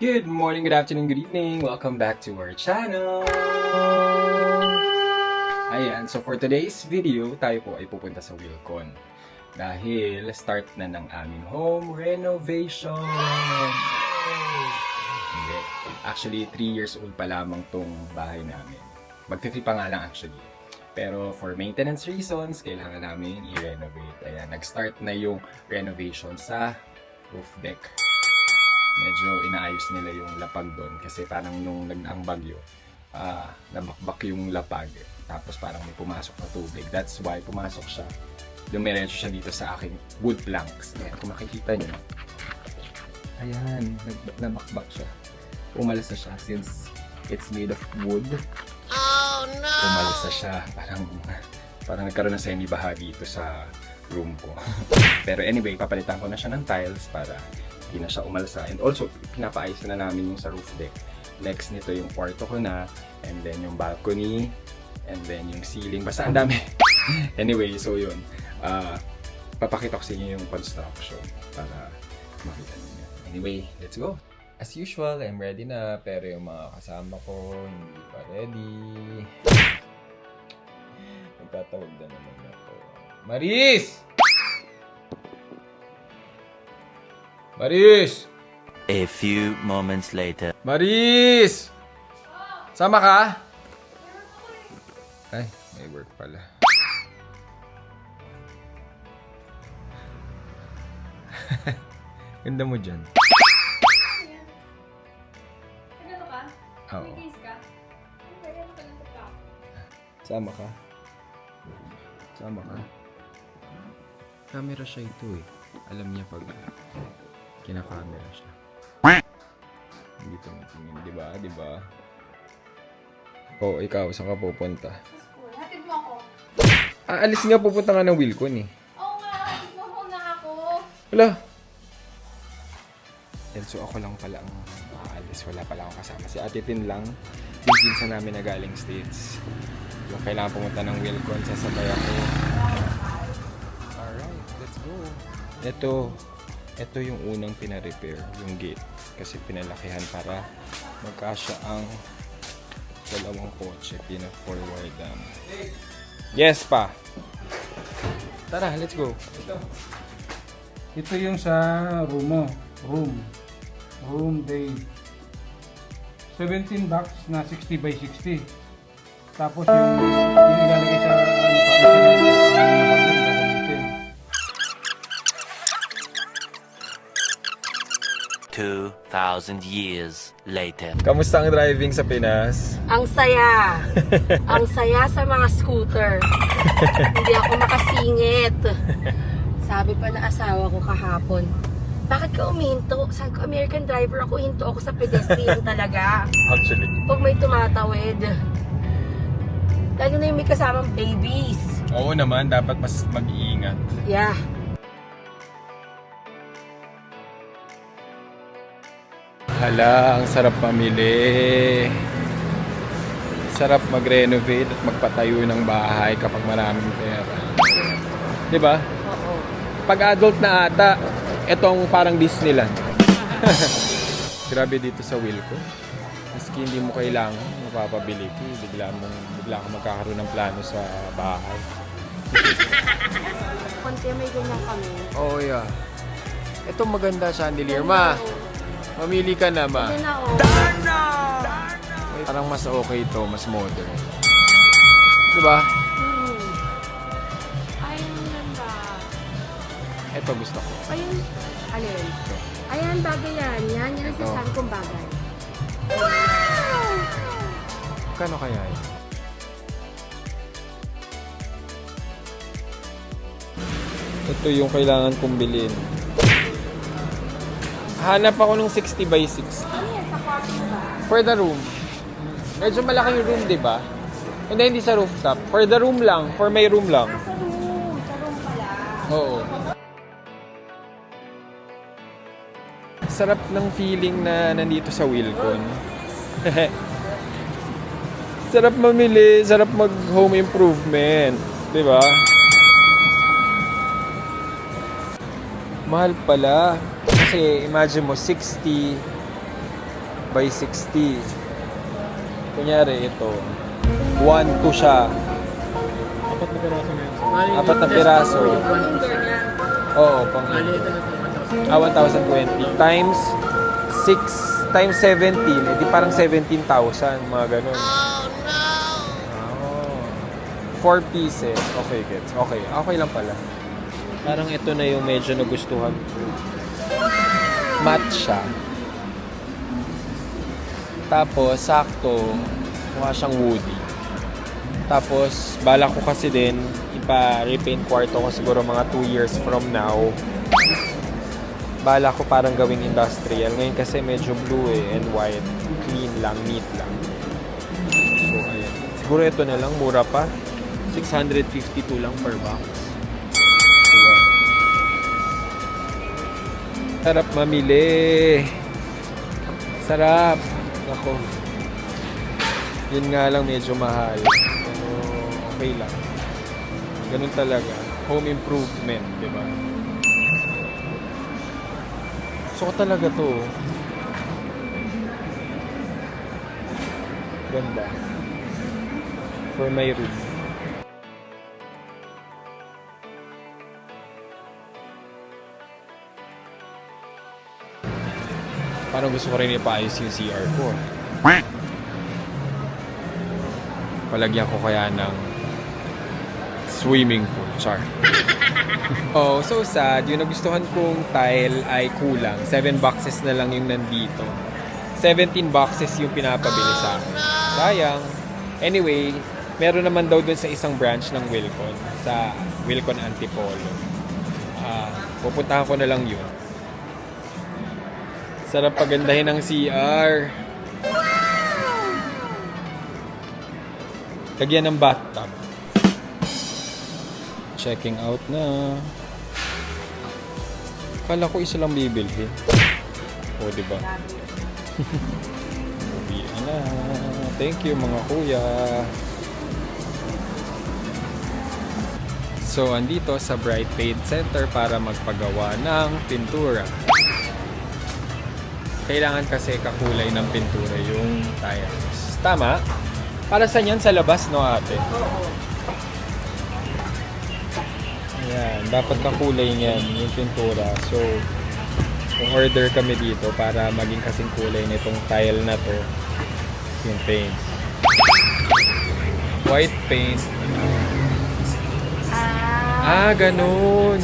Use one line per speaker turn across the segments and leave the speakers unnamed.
Good morning, good afternoon, good evening. Welcome back to our channel. Ayan, so for today's video, tayo po ay pupunta sa Wilcon. Dahil start na ng aming home renovation. Hindi. Actually, 3 years old pa lamang tong bahay namin. Magti-3 pa nga lang actually. Pero for maintenance reasons, kailangan namin i-renovate. Ayan, nag-start na yung renovation sa roof deck. Medyo inaayos nila yung lapag doon kasi parang nung nagdaang bagyo, nabakbak yung lapag. Tapos parang may pumasok na tubig. That's why pumasok siya. Dumiretso siya dito sa aking wood planks. Ayan, kung makikita nyo. Ayan, nabakbak siya. Umalas na siya since it's made of wood. Oh no! Umalas na siya. Parang nagkaroon ng semi-baha dito sa room ko. Pero anyway, papalitan ko na siya ng tiles para hindi na siya umalsa. And also, pinapaayos na namin yung sa roof deck. Next nito yung kwarto ko na, and then yung balcony, and then yung ceiling. Basta ang dami. Anyway, so yun. Papakita ko sa inyo yung construction para makita niyo. Anyway, let's go. As usual, I'm ready na, pero yung mga kasama ko hindi pa ready. Magtatawag na naman ako. Maris! Maris!
A few moments later.
Maris! Sama ka? Ay, may work pala. Ganda mo dyan.
Nagano ka?
Oo.
May case ka? Nagano ka ng tukla?
Sama ka? Sama ka? Camera siya ito eh. Alam niya pag kinakamera siya. Hindi tumitingin, di ba? Di ba? Oo, ikaw, saan ka pupunta?
Sa school. Hatid mo ako.
Alis nga, pupunta nga ng Wilcon eh.
Oo nga, hatid mo muna ako.
Wala. And so ako lang pala ang aalis. Wala pala akong kasama. Si Ate Tin lang. Yung pinsan namin na galing States. Yung kailangan pumunta ng Wilcon, sasabay ako. Alright, let's go. Ito yung unang pina-repair, yung gate. Kasi pinalakihan para magkasya ang dalawang kotse. Pina-forward. Yes pa! Tara, let's go.
Ito yung sa room mo. Room day. 17 box na 60 by 60. Tapos yung ilalagay sa gagamitin.
2,000 years later.
Kamusta ang driving sa Pinas?
Ang saya. Ang saya sa mga scooter. Hindi ako makasingit. Sabi pa na asawa ko kahapon, bakit ka umihinto? Sabi ko, American driver ako, hinto ako sa pedestrian talaga.
Actually.
Pag may tumatawid. Lalo na yung may kasamang babies.
Oo naman, dapat mas mag-iingat.
Yeah.
Hala, ang sarap mamili. Sarap mag-renovate at magpatayo ng bahay kapag maraming pera. Di ba?
Oo.
Pag adult na ata, itong parang Disneyland. Grabe dito sa Wilco. Maski hindi mo kailangan, mapapabili ko. Bigla ka magkakaroon ng plano sa bahay.
Konti may ganyan kami.
Oh yeah. Ito maganda chandelier, ma. Mamili ka na, ma.
Hindi na ako.
Parang mas okay ito, mas modern. Diba?
Ayun yan ba?
Ito gusto ko.
Ayun. Alin? Ayan, bagay yan. Yan ang
Ito.
sasabi kong bagay.
Kano kaya yun? Ito yung kailangan kong bilhin. Hanap ako ng 60 by 60.
Ano yan? Sa kwarto ba?
For the room. Medyo malaking room, di ba? Hindi sa rooftop. For the room lang. For my room lang.
Sa room. Sa room pala.
Oo. Sarap ng feeling na nandito sa Wilcon. Sarap mamili, sarap mag home improvement, 'di ba? Mahal pala. Kasi imagine mo, 60
by 60. Kunyari ito, 1, 2 siya.
Apat na piraso na yun.
Apat na piraso.
Yung door niya.
Oo, pang 1,020 times 6 times 17, edi parang 17,000, mga ganun. Oh, no! 4 pieces. Okay, gets. Okay, okay lang pala. Parang ito na yung medyo nagustuhan ko. Matte siya. Tapos, sakto, mukha siyang woody. Tapos, balak ko kasi din, ipa-repaint kwarto ko siguro mga 2 years from now. Balak ko parang gawing industrial. Ngayon kasi medyo blue and white. Clean lang, neat lang. So, ayan. Siguro ito na lang, mura pa. 652 lang per box. Diba? Sarap mamili. Sarap. Ako. Yun nga lang, medyo mahal. Pero okay lang. Ganun talaga. Home improvement, di ba? Gusto ko talaga to. Ganda. For my room. Parang gusto ko rin ipaayos yung CR ko. Palagyan ko kaya ng swimming pool. Char. Oh, so sad. Yung nagustuhan kong tile ay kulang. 7 boxes na lang yung nandito. 17 boxes yung pinapabili sa akin. Sayang. Anyway, meron naman daw dun sa isang branch ng Wilcon. Sa Wilcon Antipolo. Pupuntahan ko na lang yun. Sarap pagandahin ng CR. Lagyan ng bathtub. Checking out na. Kala ko isa lang bibilhin. O, diba? Uwian na. Thank you, mga kuya. So, andito sa Bright Paint Center para magpagawa ng pintura. Kailangan kasi kakulay ng pintura yung tiles. Tama? Para saan yan? Sa labas, no, ate? Ayan, dapat kakulay niyan yung pintura. So, kung order kami dito para maging kasing kulay nitong tile na to, yung paint. White paint. Ganun.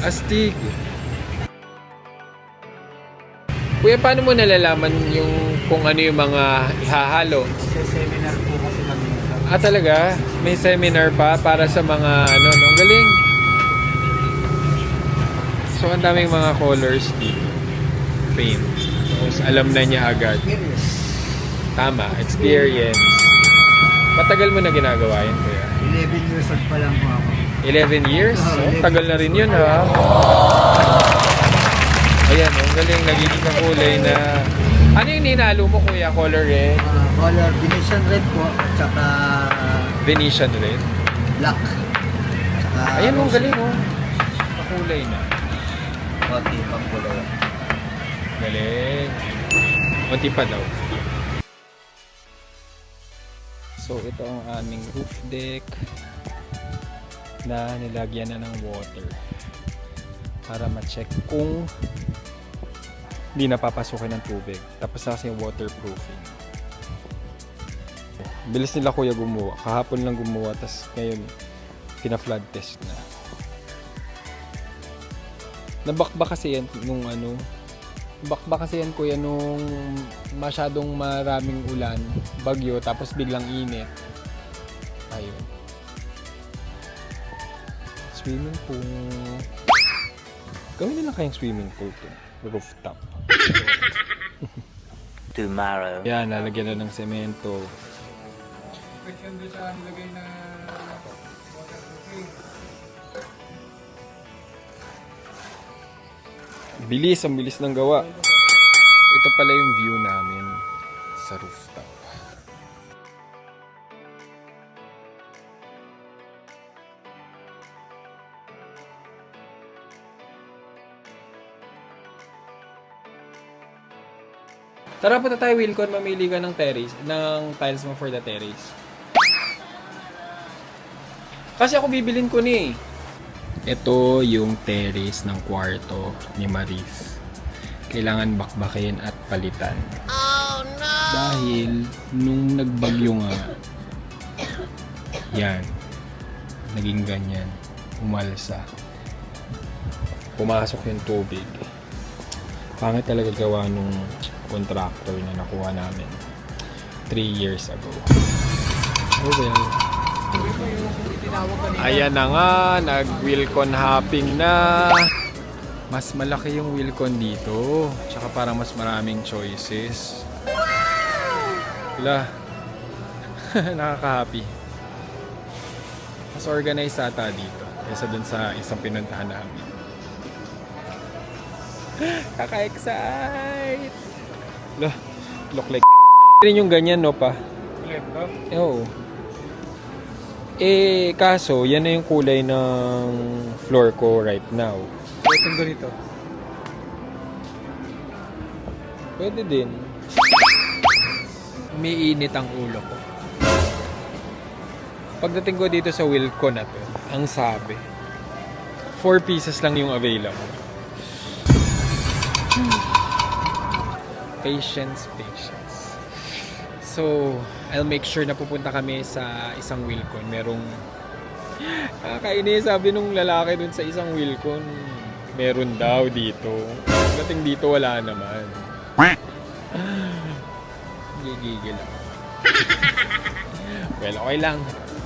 Astig. Kuya, paano mo nalalaman yung kung ano yung mga ihahalo?
Sa seminar po kasi kami.
Talaga? May seminar pa para sa mga ano, no? Ang galing. So, ang daming mga colors dito. Paint. Tapos, alam na niya agad. Tama, experience. Matagal mo na ginagawa yun, kuya?
11 years old pa lang po ako.
11 years? Oh, tagal na rin yun, ha? Ayan, ang galing. Nagiging kakulay na... Ano yung ninalo mo, kuya? Color red?
Color Venetian red po, tsaka
Venetian red?
black. Tsaka
Ayan, ang galing, oh. Kakulay na.
konti pang kulay.
Galing. Kunti pa daw. So, ito ang aming roof deck na nilagyan na ng water para ma-check kung hindi napapasukin ng tubig. Tapos na kasi yung waterproofing. Bilis nila kuya gumawa. Kahapon lang gumawa, tapos ngayon pina-flood test na. Nabakba kasi yan nung ano, bakba kasi yan kuya nung masyadong maraming ulan, bagyo, tapos biglang init. Ayun. Swimming pool. Gawin nila kayang swimming pool to. Rooftop.
Tomorrow.
Yan, lalagyan na ng semento.
Question doon sa nilagay na waterproofing.
Bilis, ang bilis ng gawa. Ito pala yung view namin sa rooftop. Tara, punta tayo Wilcon, mamili ka ng terrace, ng tiles mo for the terrace. Kasi ako bibilin ko ni. Ito yung terrace ng kwarto ni Maris. Kailangan bakbakin at palitan. Oh no! Dahil nung nagbagyo nga, yan, naging ganyan, umalsa. Pumasok yung tubig. Pangit talaga gawa nung contractor na nakuha namin 3 years ago. Oh well. Ayan na nga, nag-Wilcon hopping na. Mas malaki yung Wilcon dito. Tsaka parang mas maraming choices. Wala. Nakaka-happy. Mas organized ata dito kaysa dun sa isang pinuntahan namin. Kaka-excite! Look like rin yung ganyan, no pa? Oo. Eh, kaso, yan na yung kulay ng floor ko right now. Itong ganito. Pwede din. May init ang ulo ko. Pagdating ko dito sa Wilcon na to, ang sabi, 4 pieces lang yung available. Patience. So, I'll make sure na pupunta kami sa isang Wilcon. Merong nakakainis, sabi nung lalaki dun sa isang Wilcon, meron daw dito. Pagdating dito, wala naman. Gigigil ako. Well, okay lang.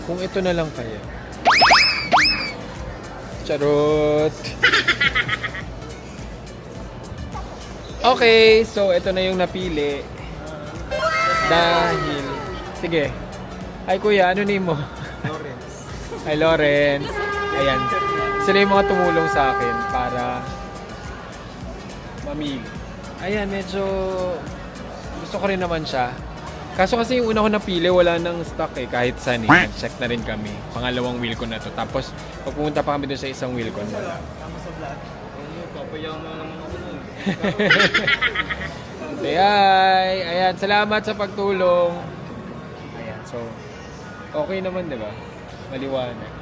Kung ito na lang kaya. Charot! Okay, so ito na yung napili. Dahil, sige. Ay kuya, ano name mo? Lawrence. Ay Lawrence. Ayan. Sila yung mga tumulong sa akin para mamili. Ayan, medyo gusto ko rin naman siya. Kaso kasi yung una ko napili, wala nang stock eh. Kahit saan eh. Nag-check na rin kami. Pangalawang Wilcon na to. Tapos, pagpunta pa kami doon sa isang Wilcon, wala.
Tama sa vlog. Ayun, papayaman naman ako nun.
Say hi! Ayan, salamat sa pagtulong. Ayan, so, okay naman, di ba? Maliwanag.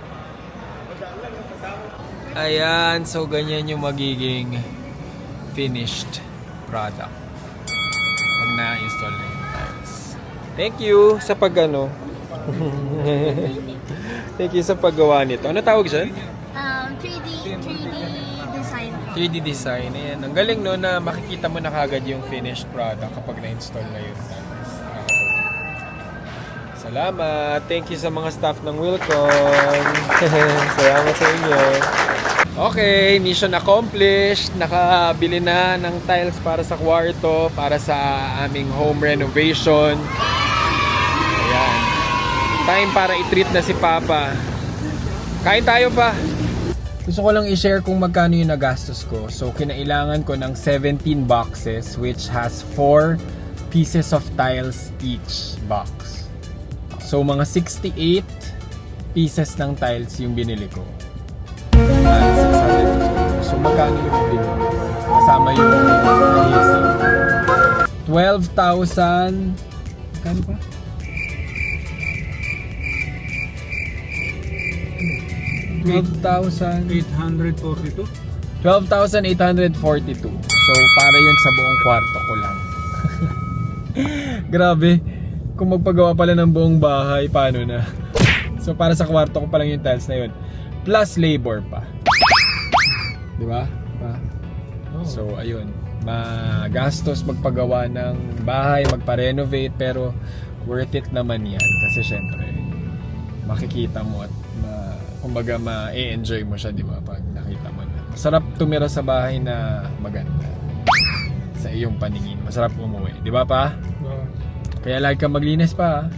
Ayan, so ganyan yung magiging finished product pag na-install na yung tiles. Thank you sa pag-ano. Thank you sa paggawa nito. Ano tawag dyan?
3D design.
3D design. Ayan. Ang galing no na makikita mo na kagad yung finished product kapag na-install na yun. Salamat. Thank you sa mga staff ng Wilcon. Salamat sa inyo. Okay, mission accomplished. Nakabili na ng tiles para sa kwarto, para sa aming home renovation. Ayan. Time para i-treat na si Papa. Kain tayo pa. Gusto ko lang i-share kung magkano yung nagastos ko. So, kinailangan ko ng 17 boxes which has 4 pieces of tiles each box. So, mga 68 pieces ng tiles yung binili ko. At 600. So, magkano yung binili ko? Kasama yung adhesive. 12,000. Magkano pa?
842.
12,842. So, para yun sa buong kwarto ko lang. Grabe. Kung magpagawa pala ng buong bahay, paano na? So, para sa kwarto ko pa lang yung tiles na yun. Plus labor pa. Di ba? So, ayun. Magastos magpagawa ng bahay, magpa-renovate, pero worth it naman yan. Kasi syempre, makikita mo at kumbaga ma-enjoy mo siya, di ba? Pag nakita mo na. Masarap tumira sa bahay na maganda. Sa iyong paningin. Masarap umuwi. Di ba pa? Kaya lagi kang maglinis pa.